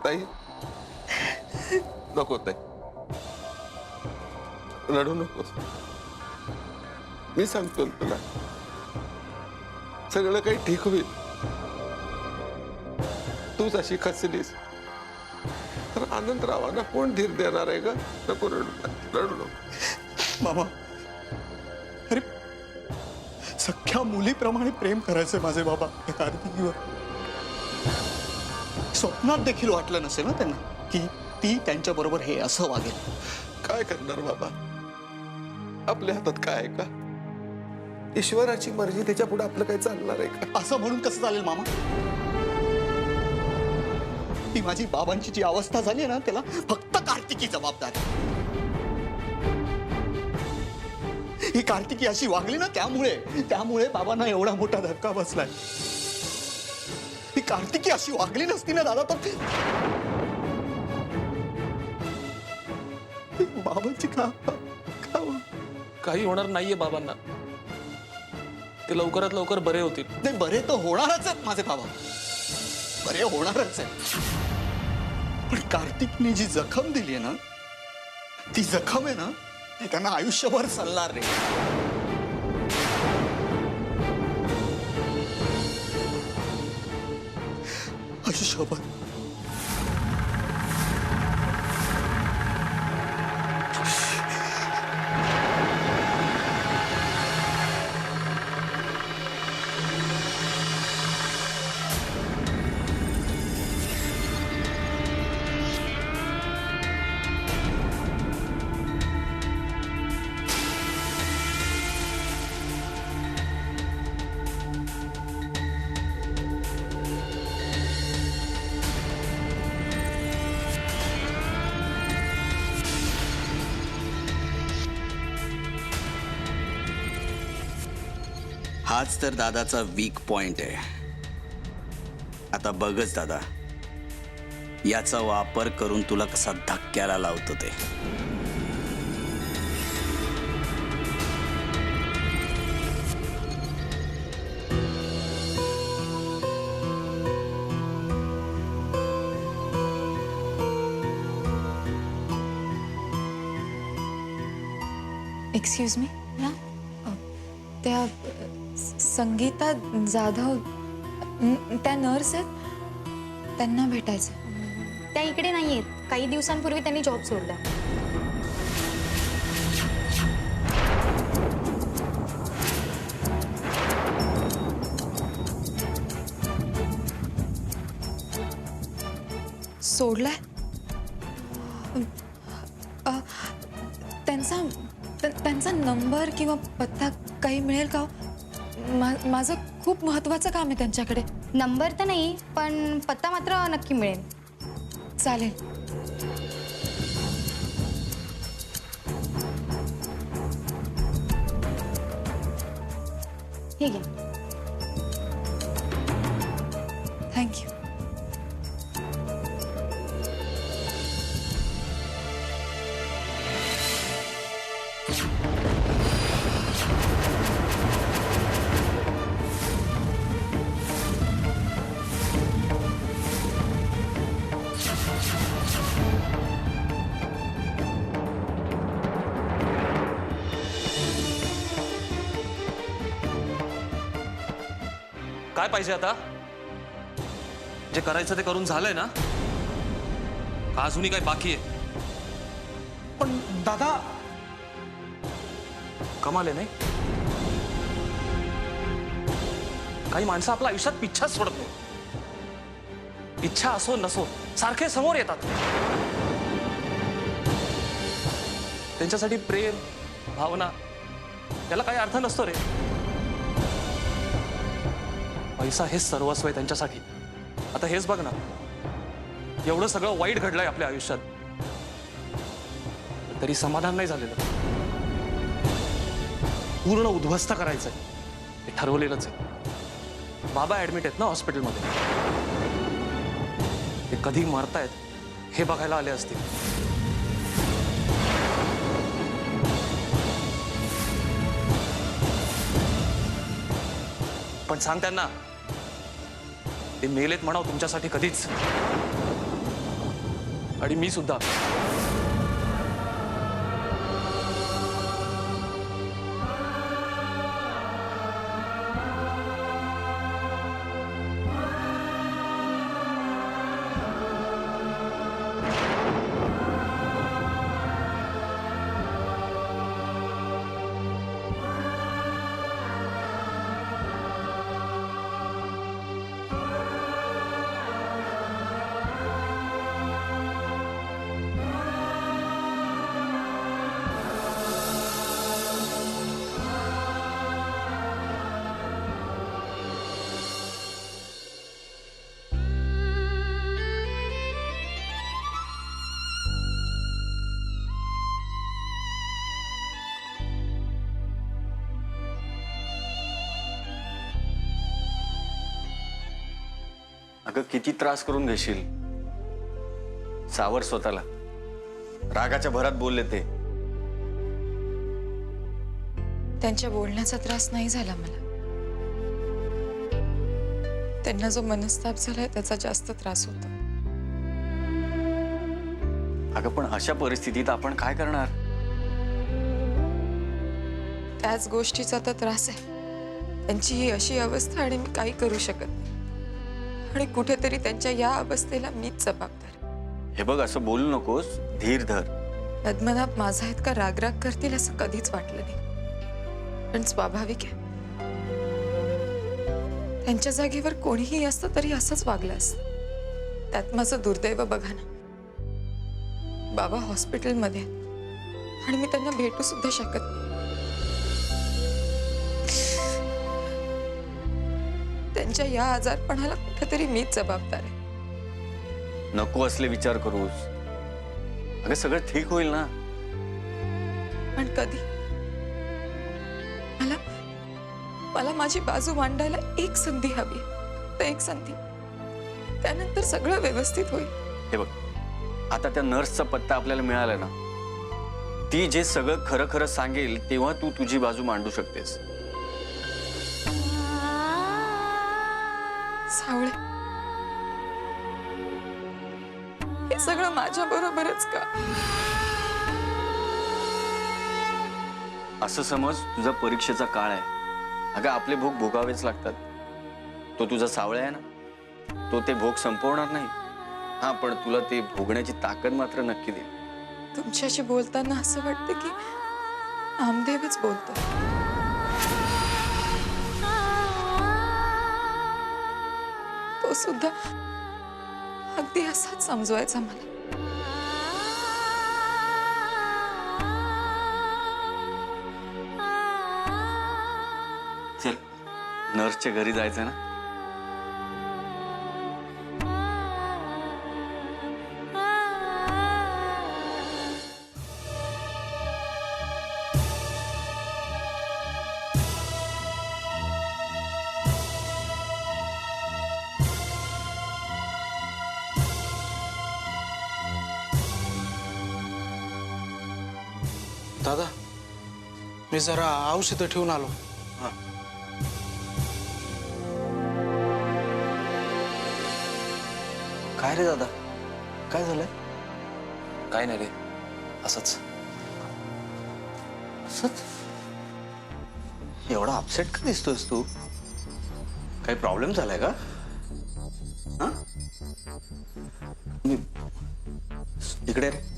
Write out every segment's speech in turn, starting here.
ताई नको ताई, रडू नकोस. मी सांगतो ना तुला, सगळं काही ठीक होईल. तूच अशी खचलीस तर आनंदरावांना कोण धीर देणार आहे ग? नको रडू, रडू नको. मामा, अरे सख्या मुलीप्रमाणे प्रेम करायचे माझे बाबा त्या कार्तिकीवर. स्वप्नात देखील वाटलं नसेल ना त्यांना की ती त्यांच्या बरोबर हे असं वागेल. काय करणार बाबा, आपल्या हातात काय आहे का? ईश्वराची मर्जी, त्याच्या पुढे आपलं काय चालणार आहे का? असं म्हणून कसं चालेल मामा? ती माझी बाबांची जी अवस्था झाली ना, त्याला फक्त कार्तिकी जबाबदार. ही कार्तिकी अशी वागली ना, त्यामुळे बाबांना एवढा मोठा धक्का बसलाय. ही कार्तिकी अशी वागली नसती ना दादा, तर बाबांची काही होणार नाहीये बाबांना. ते लवकरात लवकर बरे होतील. नाही, बरे तर होणारच आहेत माझे बाबा, बरे होणारच आहेत. पण कार्तिकने जी जखम दिली आहे ना, ती जखम आहे ना, ती त्यांना आयुष्यभर चालणार रे. आयुष्यभर. हाच तर दादाचा वीक पॉइंट आहे. आता बघच दादा, याचा वापर करून तुला कसा धक्क्याला लावतो ते. एक्सक्यूज मी, त्या संगीता जाधव त्या नर्स आहेत, त्यांना भेटायचं. त्या इकडे नाही आहेत. काही दिवसांपूर्वी त्यांनी जॉब सोडला. सोडलाय? त्यांचा नंबर किंवा पत्ता काही मिळेल का? माझं खूप महत्वाचं काम आहे त्यांच्याकडे. नंबर तर नाही, पण पत्ता मात्र नक्की मिळेल. चालेल. हे घ्या. थँक्यू. काय पाहिजे आता? जे करायचं ते करून झालंय ना? का अजूनही काही बाकी आहे? पण दादा, कमाल आहे नाही? काही माणसं आपल्या आयुष्यात पिच्छाच सोडत नाही. इच्छा असो नसो सारखे समोर येतात. त्यांच्यासाठी प्रेम, भावना याला काही अर्थ नसतो रे. पैसा हेच सर्वस्व आहे त्यांच्यासाठी. आता हेच बघ ना, एवढं सगळं वाईट घडलंय आपल्या आयुष्यात, तरी समाधान नाही झालेलं. पूर्ण उद्ध्वस्त करायचंय हे ठरवलेलंच आहे. बाबा ऍडमिट आहेत ना हॉस्पिटलमध्ये. ते कधी मरतायत हे बघायला आले असतील. पण सांग त्यांना, ते मेलेत म्हणाव तुमच्यासाठी कधीच. आणि मी सुद्धा. अगं किती त्रास करून घेशील. सावर स्वतःला. रागाच्या भरात बोलले ते. त्यांच्या बोलण्याचा त्रास नाही झाला मला. त्यांना जो मनस्ताप झालाय त्याचा जास्त त्रास होता. अगं पण अशा परिस्थितीत आपण काय करणार? त्याच गोष्टीचा तर त्रास आहे. त्यांची ही अशी अवस्था आणि मी काही करू शकत नाही. आणि कुठेतरी त्यांच्या या अवस्थेला मीच जबाबदार. हे बघ, असं बोलू नकोस. धीर धर. पद्मनाभ माझा इतका रागराग करतील असं कधीच वाटलं नाही. पण स्वाभाविक आहे. त्यांच्या जागेवर कोणीही असतं तरी असंच वागलं असतं. त्यात माझं दुर्दैव बघा ना. बाबा हॉस्पिटलमध्ये आहेत आणि मी त्यांना भेटू सुद्धा शकत नाही. त्यांच्या या आजारपणाला कुठेतरी मीच जबाबदार आहे. नको असले विचार करूस. अगं सगळं ठीक होईल ना. पण कधी? मला माझी बाजू मांडायला एक संधी हवी. फक्त एक संधी. त्यानंतर सगळं व्यवस्थित होईल. हे बघ, आता त्या नर्सचा पत्ता आपल्याला मिळाला ना. ती जे सगळं खरं खरं सांगेल तेव्हा तू तुझी बाजू मांडू शकतेस. सावळे, हे सगळं माझ्या बरोबरच का? असं समज तुझा परीक्षेचा काळ आहे. अगं आपले भोग भोगावेच लागतात. तो तुझा सावळा आहे ना, तो ते भोग संपवणार नाही. हा, पण तुला ते भोगण्याची ताकद मात्र नक्की देईल. तुमच्याशी बोलताना असं वाटतं की नामदेवच बोलतो. तो सुद्धा अगदी असाच समजवायचा मला. चल, नर्सच्या घरी जायचं ना. दादा, मी जरा औषधं ठेवून आलो. काय रे दादा, काय झालंय? काय नाही रे, असंच. असंच? एवढा अपसेट का दिसतोस तू? काही प्रॉब्लेम झालाय का? हा? इकडे रे.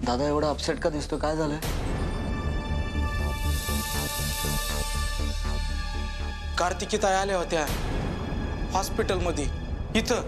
दादा एवढा अपसेट का दिसतो? काय झालंय? कार्तिकीताई आल्या होत्या हॉस्पिटलमध्ये. इथं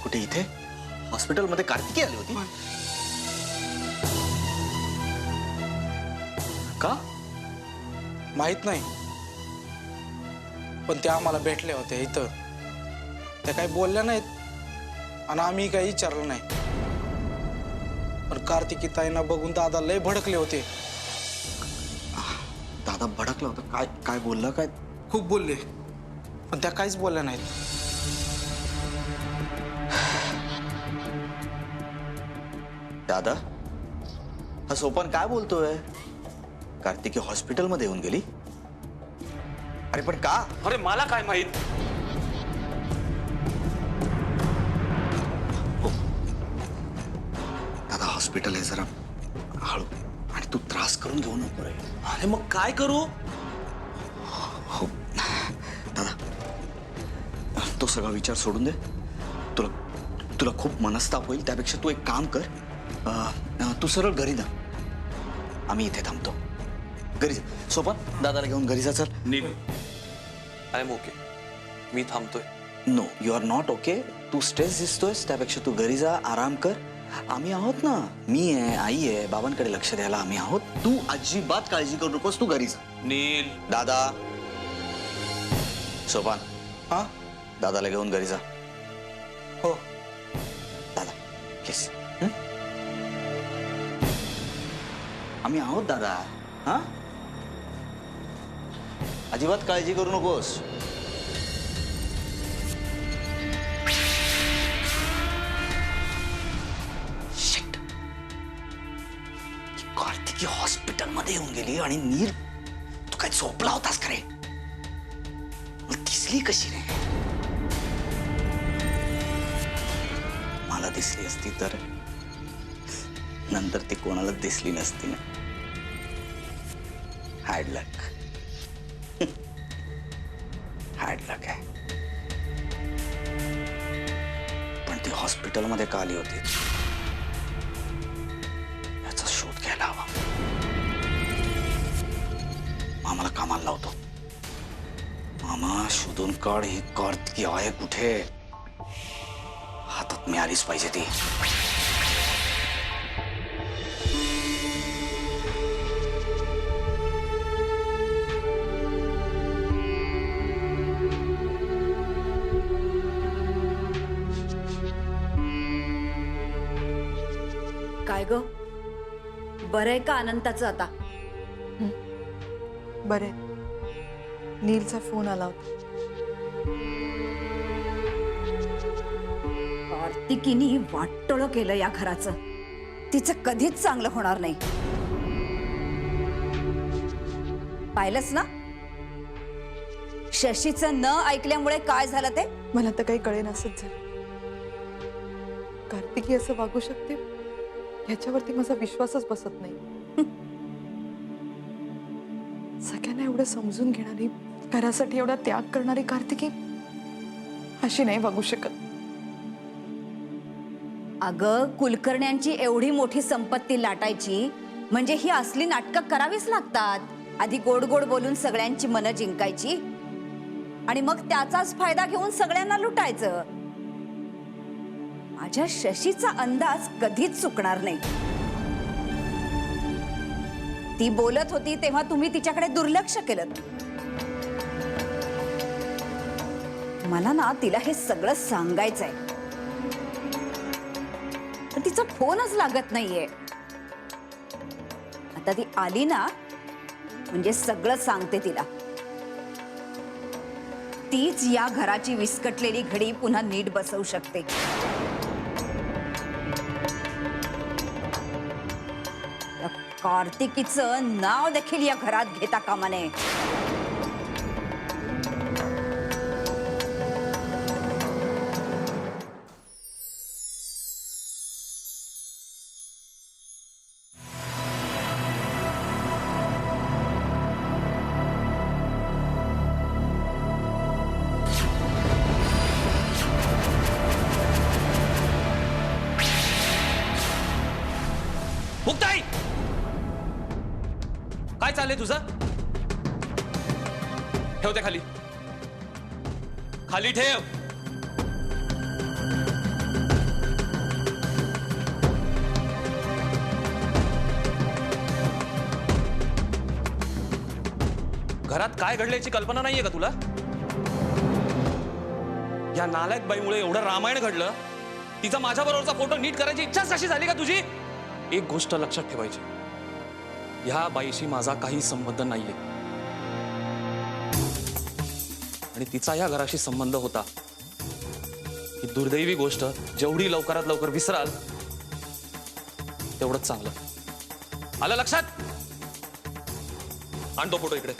कुठे? इथे हॉस्पिटलमध्ये कार्तिकी आली होती का? माहित नाही, पण त्या आम्हाला भेटल्या होत्या इथं. त्या काही बोलल्या नाहीत आणि आम्ही काही विचारलं नाही. पण कार्तिकीताईंना बघून दादा लय भडकले होते. दादा भडकला होता? काय काय बोलला? काय? खूप बोलले, पण त्या काहीच बोलल्या नाहीत. दादा, हा सोपान काय बोलतोय? कार्तिकी हॉस्पिटलमध्ये येऊन गेली? अरे पण का? अरे मला काय माहित. दादा हॉस्पिटल आहे, जरा हळू. आणि तू त्रास करून घेऊ नको रे. अरे मग काय करू? हो दादा, तो सगळा विचार सोडून दे. तुला तुला खूप मनस्ताप होईल. त्यापेक्षा तू एक काम कर, तू सरळ घरी जा. आम्ही इथे थांबतो. घरी जा. सोबत दादाला घेऊन घरी जा. चल. Neel, I am okay. मी थांबतोय. No, you are not okay. तू स्ट्रेस दिसतोयस, त्यापेक्षा तू घरी जा, आराम कर. आम्ही आहोत ना. मी आहे, आई आहे, बाबांकडे लक्ष द्यायला आम्ही आहोत. तू अजिबात काळजी करू नकोस. तू घरी जा. नील, दादा, सोपान, हा दादाला घेऊन घरी जा. हो. दादा किस. आम्ही आहोत दादा. हा, अजिबात काळजी करू नकोस. Shit. कार्तिकी हॉस्पिटल मध्ये येऊन गेली आणि नील, तू काय झोपला होतास का रे? मग दिसली कशी रे? मला दिसली असती तर नंतर ती कोणालाच दिसली नसती ना. हार्ड लक. हार्ड लक आहे. पण ती हॉस्पिटलमध्ये का आली होती याचा शोध घ्यायला हवा. मामाला कामाला लावतो. मामा, शोधून काढ ही कार्तिकी आहे कुठे. हातात मिळालीच पाहिजे ती. काय ग, बरं आहे का अनंताचं आता? बरे. नीलचा फोन आला होता. कार्तिकीनी वाटोळं केलं या घराचं. तिचं कधीच चांगलं होणार नाही. पाहिलंच ना शशीचं न ऐकल्यामुळे काय झालं ते. मला तर काही कळेन असंच झालं. कार्तिकी असं वागू शकते ह्याच्यावरती माझा विश्वासच बसत नाही. सगळ्यांना एवढं समजून घेणारी, घरासाठी एवढा त्याग करणारी कार्तिकी अशी नाही वागू शकत. अगं, कुलकर्ण्यांची एवढी मोठी संपत्ती लाटायची म्हणजे ही असली नाटकं करावीच लागतात. आधी गोड गोड बोलून सगळ्यांची मनं जिंकायची आणि मग त्याचाच फायदा घेऊन सगळ्यांना लुटायचं. माझ्या शशीचा अंदाज कधीच चुकणार नाही. ती बोलत होती तेव्हा तुम्ही तिच्याकडे दुर्लक्ष केलं. मला ना तिला हे सगळं सांगायचंय, पण तिचा फोनच लागत नाहीये. आता ती आली ना म्हणजे सगळं सांगते तिला. तीच या घराची विस्कटलेली घडी पुन्हा नीट बसवू शकते. या कार्तिकीचं नाव देखील या घरात घेता कामा नये. मुक्ताई, काय चाललंय तुझं? ठेव ते खाली. खाली ठेव. घरात काय घडल्याची कल्पना नाहीये का तुला? या नालायक बाईमुळे एवढं रामायण घडलं. तिचा माझ्या बरोबरचा फोटो नीट करायची इच्छाच अशी झाली का तुझी? एक गोष्ट लक्षात ठेवायची, ह्या बाईशी माझा काही संबंध नाहीये आणि तिचा या घराशी संबंध होता. ही दुर्दैवी गोष्ट जेवढी लवकरात लवकर विसराल तेवढंच चांगलं. आलं लक्षात? आण तो फोटो इकडे.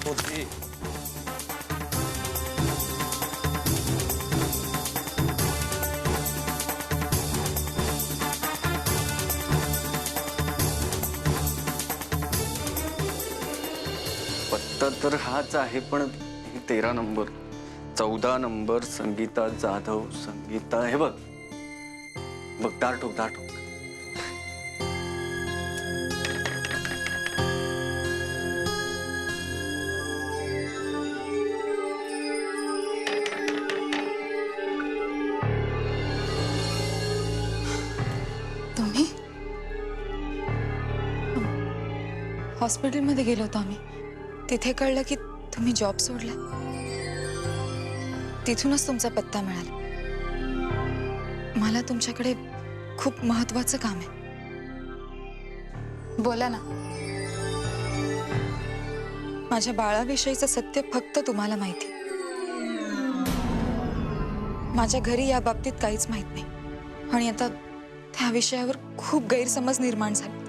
होते. पत्ता तर हाच आहे, पण 13 नंबर, 14 नंबर, संगीता जाधव, संगीता, हे बघ बघ, दार ठोक, दार ठोक. तुम्ही हॉस्पिटलमध्ये गेलो होतो आम्ही. तिथे कळलं की तुम्ही जॉब सोडला. तिथूनच तुमचा पत्ता मिळाला. मला तुमच्याकडे खूप महत्वाचं काम आहे. बोला ना. माझ्या बाळाविषयीचं सत्य फक्त तुम्हाला माहिती. माझ्या घरी या बाबतीत काहीच माहित नाही आणि आता त्या विषयावर खूप गैरसमज निर्माण झाले.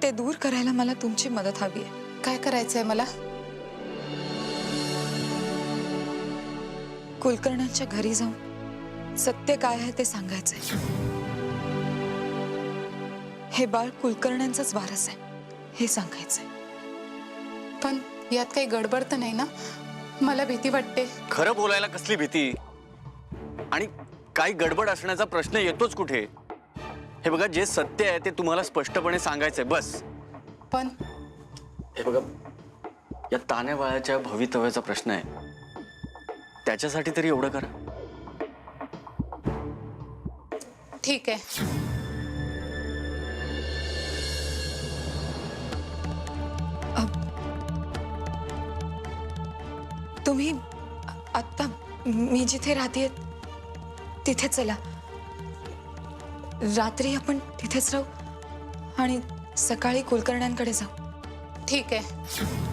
ते दूर करायला मला तुमची मदत हवी आहे. काय करायचंय मला? कुलकर्ण्यांच्या घरी जाऊन सत्य काय आहे ते सांगायचंय. हे बाळ कुलकर्ण्यांचाच वारस आहे हे सांगायचंय. पण यात काही गडबड तर नाही ना? मला भीती वाटते. खरं बोलायला कसली भीती? आणि काही गडबड असण्याचा प्रश्न येतोच कुठे? हे बघा, जे सत्य आहे ते तुम्हाला स्पष्टपणे सांगायचंय, बस. पण हे बघा, या तान्या बाळाच्या भवितव्याचा प्रश्न आहे, त्याच्यासाठी तरी एवढं करा. ठीक आहे. तुम्ही आता मी जिथे राहते तिथे चला. रात्री आपण तिथेच राहू आणि सकाळी कुलकर्ण्यांकडे जाऊ. ठीक आहे.